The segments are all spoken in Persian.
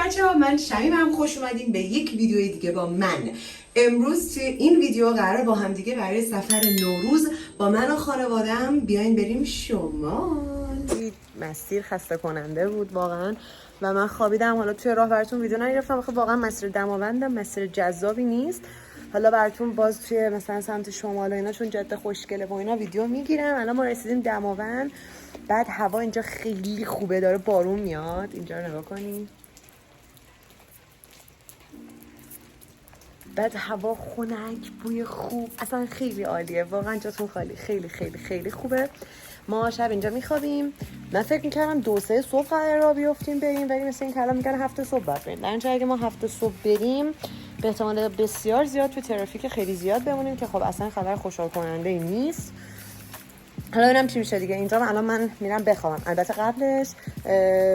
بچه‌ها من شمیمم، خوش اومدین به یک ویدیو دیگه با من. امروز توی این ویدیو قراره با هم دیگه برای سفر نوروز با من و خانواده‌ام بیاین بریم شمال. مسیر خسته کننده بود واقعا و من خوابیدم. حالا توی راه براتون ویدیو نگرفتم، آخه واقعا مسیر دماوندم، مسیر جذابی نیست. حالا براتون باز توی مثلا سمت شمال و اینا چون جاده خوشگله و اینا ویدیو میگیرم. الان ما رسیدیم دماوند. بعد هوا اینجا خیلی خوبه، داره بارون میاد. اینجا رو نگاه کنید. بعد هوا خنک، بوی خوب، اصلا خیلی عالیه واقعا. جاتون خالی، خیلی خیلی خیلی خوبه. ما شب اینجا میخوابیم. من فکر میکردم 2-3 صبح قرار را بیافتیم بریم، ولی مثل این که الان میگن 7 صبح باید بریم. در اینجا اگه ما 7 صبح بریم به احتمال بسیار زیاد تو ترافیک خیلی زیاد بمونیم که خب اصلا خبر خوشحال کننده ای نیست. حالا ببینم چی میشه دیگه. اینجا الان من میرم بخوابم. البته قبلش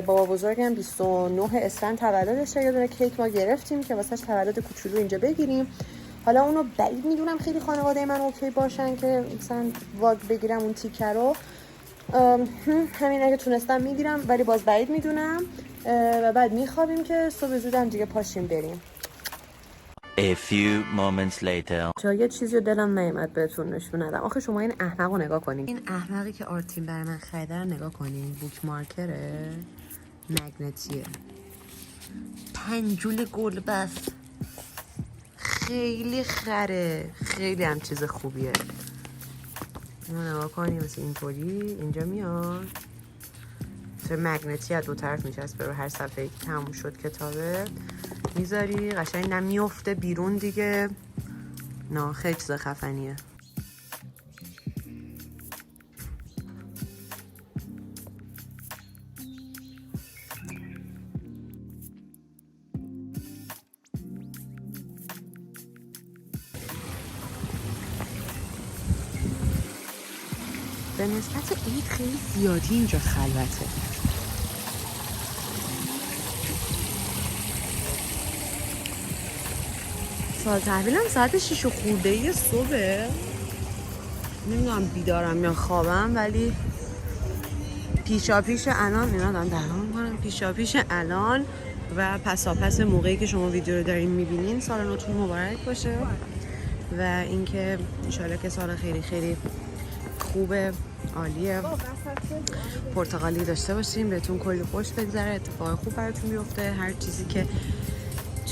بابا بزرگم 29 اسفند تولدشه، یه دونه کیک ما گرفتیم که واسش تولد کوچولو اینجا بگیریم. حالا اونو بعید میدونم خیلی خانواده من اوکی باشن که مثلا واگ بگیرم اون تیکه رو. همین اگه تونستم میگیرم، ولی باز بعید میدونم. و بعد میخوابیم که صبح زودم دیگه پاشیم بریم. A few moments later. یه چیزی رو دلم نیومد بهتون نشون ندم. آخه شما این احمق رو نگاه کنین. این احمقی که آرتین برای من خریده رو نگاه کنین. بوک مارکره مگنتیه، پنجول گل بس، خیلی خره، خیلی هم چیز خوبیه. اینو نگاه کنین مثل اینطوری اینجا میاد تو مگنتی از دو طرف میچسبه. رو هر صفحه‌ای که تموم شد کتابه میذاری، قشنگ نمیفته بیرون دیگه. نه خیلی چیز خفنیه. به نسبت عید خیلی زیادی اینجا خلوته. سال تحویلم ساعت 6 خورده صبح. نمیدونم بیدارم یا خوابم، ولی پیشا پیش الان اینا دارم درام میکنم. پیشا پیش الان و پساپس موقعی که شما ویدیو رو دارین میبینین سال نوتون مبارک باشه و اینکه انشالله که سال خیلی خیلی خوبه، عالیه، پرتغالی داشته باشیم، بهتون کلی خوش بگذره، اتفاق خوب براتون بیفته، هر چیزی که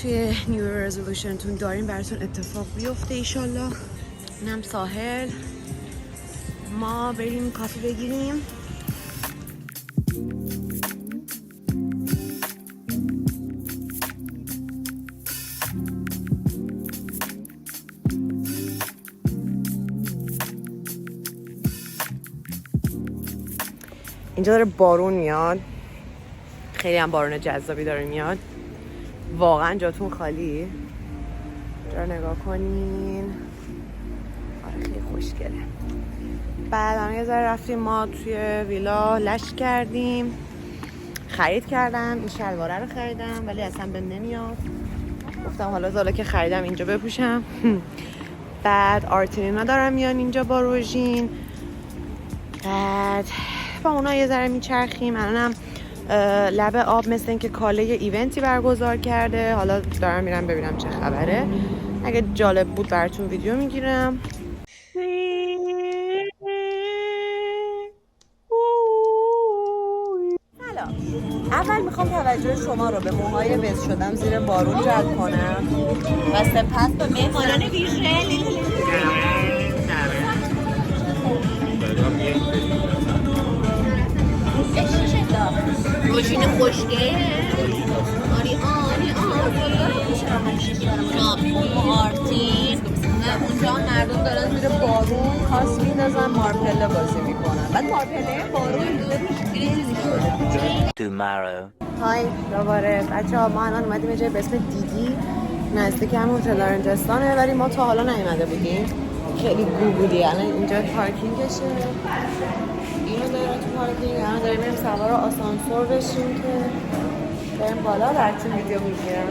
توی نیو رزولوشنتون دارین براتون اتفاق بیفته ایشالله. اینم ساحل. ما بریم کافی بگیریم. اینجا داره بارون میاد، خیلی هم بارون جذابی داره میاد. واقعا جاتون خالی. جا نگاه کنین. آره خیلی خوشگله. بعد هم یه ذره رفتیم ما توی ویلا لش کردیم. خرید کردم، این شلواره رو خریدم ولی اصلا بهم نمیاد. گفتم حالا زالا که خریدم اینجا بپوشم. بعد آرتینینا دارم میان اینجا با روژین. بعد با اونا یه ذره میچرخیم. الانم لب آب مثل این که کاله ایونتی برگزار کرده. حالا دارم میرم ببینم چه خبره. اگه جالب بود براتون ویدیو میگیرم. سلام. اول میخوام توجه شما رو به موهای وز شدم زیر بارون جلب کنم و سپس به مهمانان ویژه روژین خوشگله. آری مارتین و اونجا مردم دارن زیر بارون کاس میندازن، مارپله بازی میکنن. بعد مارپله بارون Tomorrow. های دوباره بچه ها، ما الان اومدیم یه جای به اسم دیدی نزدیک همون تلارنجستانه، ولی ما تا حالا نیومده بودیم. خیلی گوگلی. الان اینجا پارکینگشه. اینو داره تو پارکینگ. الان داریم میریم سوار آسانسور بشیم که بریم بالا. براتون ویدیو میگیرم.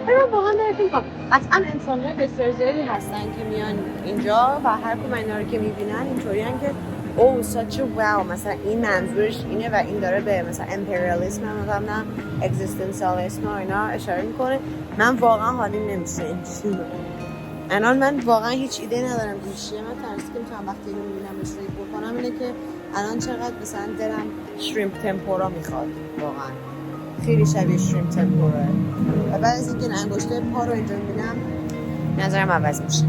من واقعا دارم کنم قطعا انسان‌های بسیار زیادی هستن که میان اینجا و هر کدوم اینا رو که میبینن اینطوریان که اوه such a wow مثلا این منظورش اینه و این داره به مثلا امپریالیسم مثلا اگزیستانسیالیسم و اینا اشاره میکنه. من واقعا حالیم نمیشه این چیه. الان من واقعا هیچ ایده ندارم که چیه. من ترسی که میتونم وقتی اینو میبینم بهش فکر بکنم اینه که الان چقدر مثلا دلم شریمپ تمپورا میخواد. واقعا خیلی شبیه شریمپ تمپورا و بعد از اینکه انگشته پا رو اینجا میبینم نظرم عوض میشه.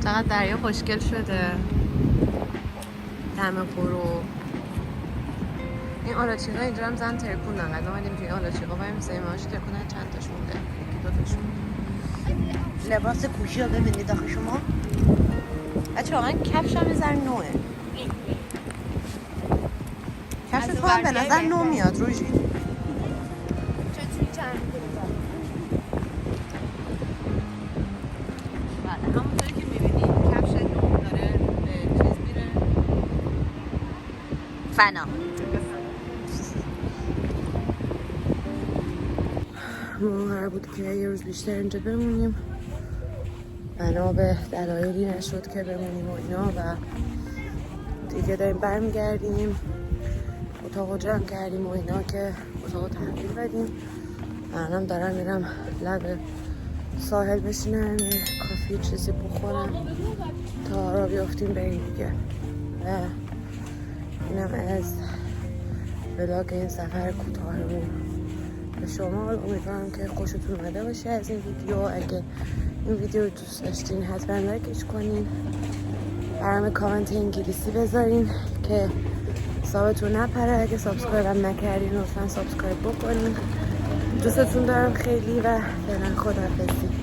چقدر دریا خوشگل شده. دم غروب این آلاچیقا اینجا هم زن ترکوندن. قدم اومدیم توی آلاچیقا باید میساییم هاش ترکوندن. چند تاش مونده، یکی دوتاشون. لباس کوشی رو ببینید آخه شما بچه واقعا کفش هم یه ذره نوعه. کفش تو هم به نظر نو میاد روژی. همونطوری که میبینید کفش نو داره چیز میره فنا. ما قرار بود که یه روز بیشتر اینجا بمونیم، بنا به دلایلی نشد که بمونیم و اینا و دیگه داریم برمیگردیم. اتاق جمع کردیم و اینا که اتاق تغییر بدیم. منم دارم میرم لب ساحل بشینم یه کافی چیزی بخورم تا را بیافتیم بریم دیگه. و اینم از ولاگ این سفر کوتاهمون به شما. امیدوارم که خوشتون اومده باشه از این ویدیو. اگه این ویدیو رو دوست داشتین حتما لایکش کنین، برام کامنت انگلیسی بذارین که حسابتون نپره. اگه سابسکرایب هم نکردین لطفا سابسکرایب بکنین. دوستتون دارم خیلی و فعلا خداحافظی.